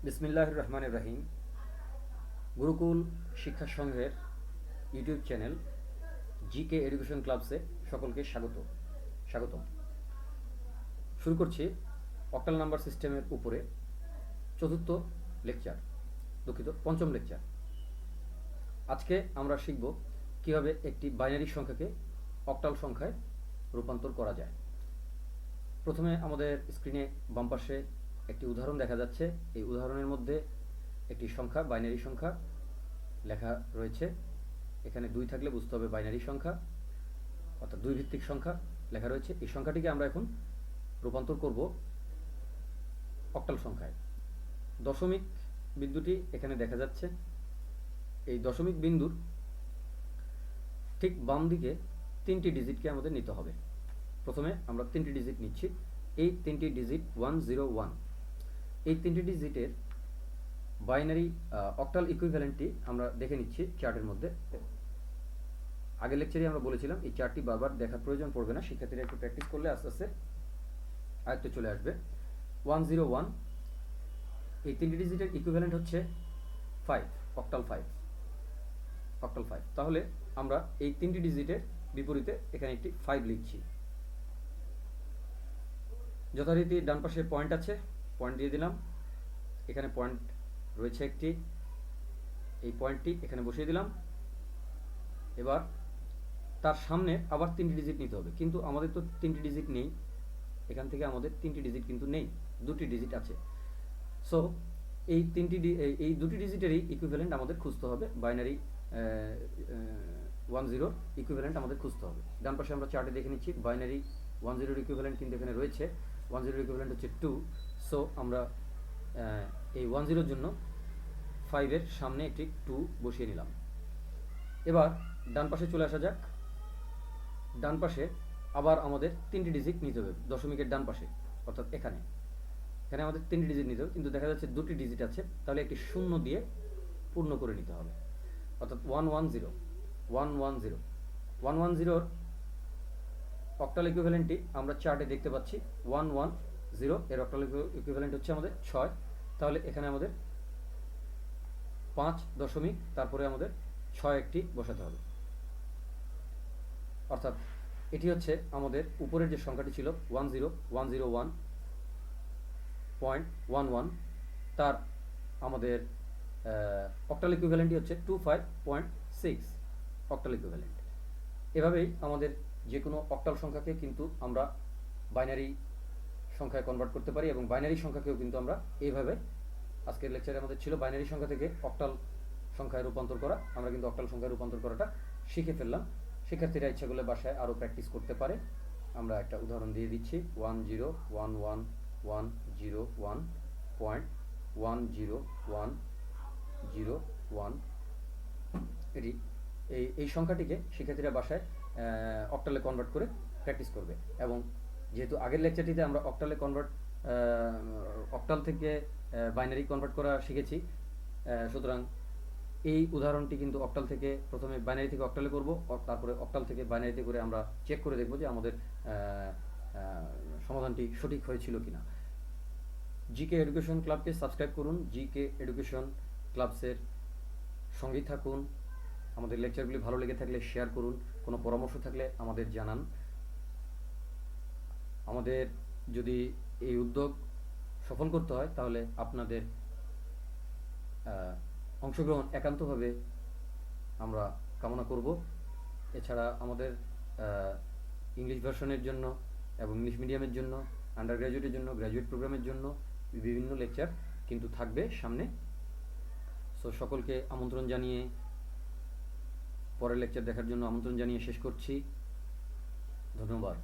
বিসমিল্লাহির রহমানির রহিম। গুরুকুল শিক্ষা সংঘের ইউটিউব চ্যানেল জিকে এডুকেশন ক্লাবসে সকলকে স্বাগতম। শুরু করছি অক্টাল নাম্বার সিস্টেমের উপরে চতুর্থ লেকচার, পঞ্চম লেকচার। আজকে আমরা শিখব কিভাবে একটি বাইনারি সংখ্যাকে অক্টাল সংখ্যায় রূপান্তর করা যায়। প্রথমে আমাদের স্ক্রিনে বাম পাশে একটি উদাহরণ দেখা যাচ্ছে। এই উদাহরণের মধ্যে একটি সংখ্যা, বাইনারি সংখ্যা লেখা রয়েছে। এখানে 2 থাকলে বুঝতে হবে বাইনারি সংখ্যা, অর্থাৎ 2 ভিত্তিক সংখ্যা লেখা রয়েছে। এই সংখ্যাটিকে আমরা এখন রূপান্তর করব অক্টাল সংখ্যায়। দশমিক বিন্দুটি এখানে দেখা যাচ্ছে। এই দশমিক বিন্দুর ঠিক বাম দিকে 3টি ডিজিটকে আমাদের নিতে হবে। প্রথমে আমরা 3টি ডিজিট নিচ্ছি। এই 3টি ডিজিট 101। এই 3টি ডিজিটের বাইনারি অক্টাল ইকুইভ্যালেন্টটি আমরা দেখে নিচ্ছি চার্টের মধ্যে। আগের লেকচারে আমরা বলেছিলাম এই চার্টটি বারবার দেখার প্রয়োজন পড়বে না, শিক্ষার্থীরা একটু প্র্যাকটিস করলে আস্তে আস্তে আয়ত্তে চলে আসবে। 101, এই 3টি ডিজিটের ইকুইভ্যালেন্ট হচ্ছে 5, অক্টাল 5। তাহলে আমরা এই 3টি ডিজিটের বিপরীতে এখানে একটি 5 লিখছি। যথারীতি ডান পাশে পয়েন্ট আছে, পয়েন্ট দিয়ে দিলাম। এখানে পয়েন্ট রয়েছে একটি, এই পয়েন্টটি এখানে বসিয়ে দিলাম। এবার তার সামনে আবার 3টি ডিজিট নিতে হবে, কিন্তু আমাদের তো 3টি ডিজিট নেই। এখান থেকে আমাদের 3টি ডিজিট কিন্তু নেই, 2টি ডিজিট আছে। সো এই 2টি ডিজিটেরই ইকুইভ্যালেন্ট আমাদের খুঁজতে হবে। বাইনারি 10 ইকুইভ্যালেন্ট আমাদের খুঁজতে হবে। ডান পাশে আমরা চার্টে দেখে নিচ্ছি বাইনারি 10 ইকুইভ্যালেন্ট কিন্তু এখানে রয়েছে। 10 ইকুইভ্যালেন্ট হচ্ছে 2। সো আমরা এই 10-এর জন্য 5-এর সামনে একটি 2 বসিয়ে নিলাম। এবার ডান পাশে চলে আসা যাক। ডান পাশে আবার আমাদের 3টি ডিজিট নিতে হবে, দশমিকের ডান পাশে, অর্থাৎ এখানে আমাদের 3টি ডিজিট নিতে হবে, কিন্তু দেখা যাচ্ছে 2টি ডিজিট আছে। তাহলে একটি শূন্য দিয়ে পূর্ণ করে নিতে হবে, অর্থাৎ 110 অক্টাল ইকুইভ্যালেন্টটি আমরা চার্টে দেখতে পাচ্ছি। 110 এর অক্টাল ইকুইভ্যালেন্ট হচ্ছে আমাদের 6। তাহলে এখানে আমাদের 5 দশমিক তারপরে আমাদের 6 একটি বসাতে হবে। অর্থাৎ এটি হচ্ছে আমাদের উপরের যে সংখ্যাটি ছিল 101.11, তার আমাদের অক্টাল ইকুইভ্যালেন্টটি হচ্ছে 25.6 অক্টাল ইকুইভ্যালেন্ট। এভাবেই আমাদের যে কোনো অক্টাল সংখ্যাকে কিন্তু আমরা বাইনারি সংখ্যায় কনভার্ট করতে পারি, এবং বাইনারি সংখ্যাকেও কিন্তু আমরা এইভাবে, আজকের লেকচারে আমাদের ছিল বাইনারি সংখ্যা থেকে অক্টাল সংখ্যায় রূপান্তর করা। আমরা কিন্তু অক্টাল সংখ্যায় রূপান্তর করাটা শিখে ফেললাম। শিক্ষার্থীরা ইচ্ছা করলে বাসায় আরও প্র্যাকটিস করতে পারে। আমরা একটা উদাহরণ দিয়ে দিচ্ছি। 1011101.10101, এটি এই সংখ্যাটিকে শিক্ষার্থীরা বাসায় অক্টালে কনভার্ট করে প্র্যাকটিস করবে। এবং যেহেতু আগের লেকচারটিতে আমরা অক্টাল থেকে বাইনারি কনভার্ট করা শিখেছি, সুতরাং এই উদাহরণটি কিন্তু অক্টাল থেকে, প্রথমে বাইনারি থেকে অক্টালে করব, তারপরে অক্টাল থেকে বাইনারিতে করে আমরা চেক করে দেখব যে আমাদের সমাধানটি সঠিক হয়েছিল কিনা। জিকে এডুকেশন ক্লাবকে সাবস্ক্রাইব করুন, জিকে এডুকেশন ক্লাবসের সঙ্গেই থাকুন। আমাদের লেকচারগুলি ভালো লেগে থাকলে শেয়ার করুন, কোনো পরামর্শ থাকলে আমাদের জানান। আমাদের যদি এই উদ্যোগ সফল করতে হয় তাহলে আপনাদের অংশগ্রহণ একান্তভাবে আমরা কামনা করব। এছাড়া আমাদের ইংলিশ ভার্সনের জন্য এবং ইংলিশ মিডিয়ামের জন্য, আন্ডার গ্র্যাজুয়েটের জন্য, গ্র্যাজুয়েট প্রোগ্রামের জন্য বিভিন্ন লেকচার কিন্তু থাকবে সামনে। সো সকলকে আমন্ত্রণ জানিয়ে, পরের লেকচার দেখার জন্য আমন্ত্রণ জানিয়ে শেষ করছি। ধন্যবাদ।